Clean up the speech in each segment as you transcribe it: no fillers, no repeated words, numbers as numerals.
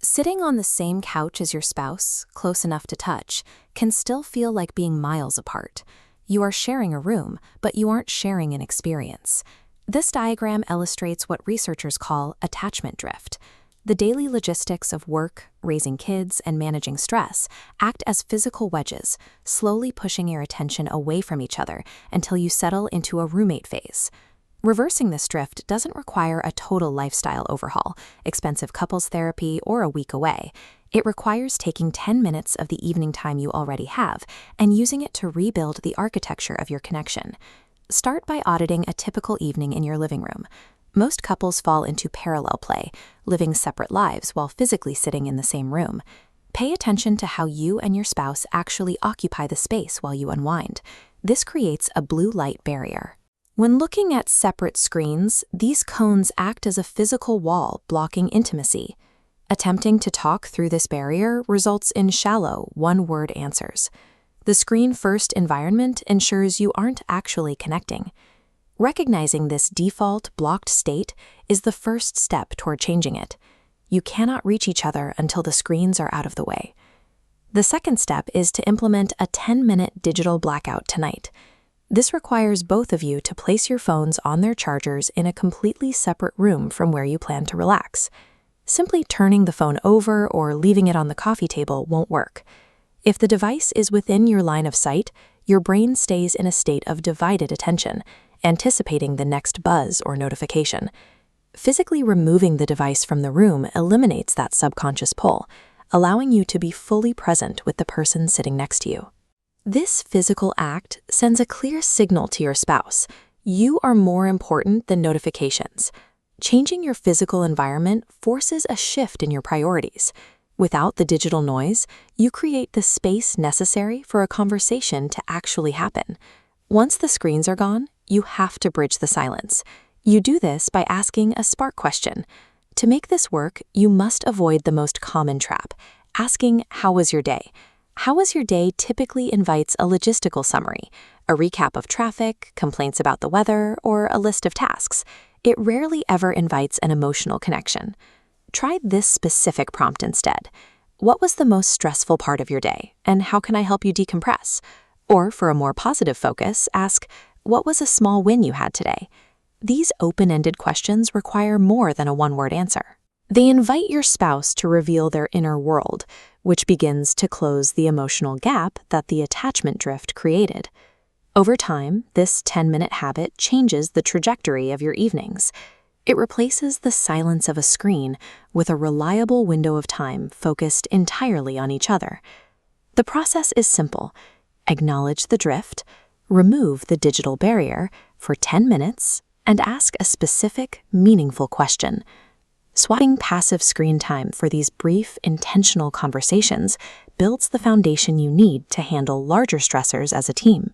Sitting on the same couch as your spouse, close enough to touch, can still feel like being miles apart. You are sharing a room, but you aren't sharing an experience. This diagram illustrates what researchers call attachment drift. The daily logistics of work, raising kids, and managing stress act as physical wedges, slowly pushing your attention away from each other until you settle into a roommate phase. Reversing this drift doesn't require a total lifestyle overhaul, expensive couples therapy, or a week away. It requires taking 10 minutes of the evening time you already have and using it to rebuild the architecture of your connection. Start by auditing a typical evening in your living room. Most couples fall into parallel play, living separate lives while physically sitting in the same room. Pay attention to how you and your spouse actually occupy the space while you unwind. This creates a blue light barrier. When looking at separate screens, these cones act as a physical wall blocking intimacy. Attempting to talk through this barrier results in shallow, one-word answers. The screen-first environment ensures you aren't actually connecting. Recognizing this default, blocked state is the first step toward changing it. You cannot reach each other until the screens are out of the way. The second step is to implement a 10-minute digital blackout tonight. This requires both of you to place your phones on their chargers in a completely separate room from where you plan to relax. Simply turning the phone over or leaving it on the coffee table won't work. If the device is within your line of sight, your brain stays in a state of divided attention, anticipating the next buzz or notification. Physically removing the device from the room eliminates that subconscious pull, allowing you to be fully present with the person sitting next to you. This physical act sends a clear signal to your spouse. You are more important than notifications. Changing your physical environment forces a shift in your priorities. Without the digital noise, you create the space necessary for a conversation to actually happen. Once the screens are gone, you have to bridge the silence. You do this by asking a spark question. To make this work, you must avoid the most common trap, asking, "How was your day?" How was your day typically invites a logistical summary, a recap of traffic, complaints about the weather, or a list of tasks. It rarely ever invites an emotional connection. Try this specific prompt instead. What was the most stressful part of your day, and how can I help you decompress? Or for a more positive focus, ask, what was a small win you had today? These open-ended questions require more than a one-word answer. They invite your spouse to reveal their inner world, which begins to close the emotional gap that the attachment drift created. Over time, this 10-minute habit changes the trajectory of your evenings. It replaces the silence of a screen with a reliable window of time focused entirely on each other. The process is simple. Acknowledge the drift, remove the digital barrier for 10 minutes, and ask a specific, meaningful question. Swapping passive screen time for these brief, intentional conversations builds the foundation you need to handle larger stressors as a team.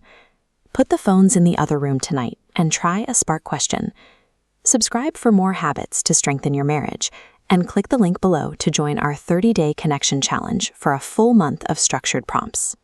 Put the phones in the other room tonight and try a spark question. Subscribe for more habits to strengthen your marriage, and click the link below to join our 30-day connection challenge for a full month of structured prompts.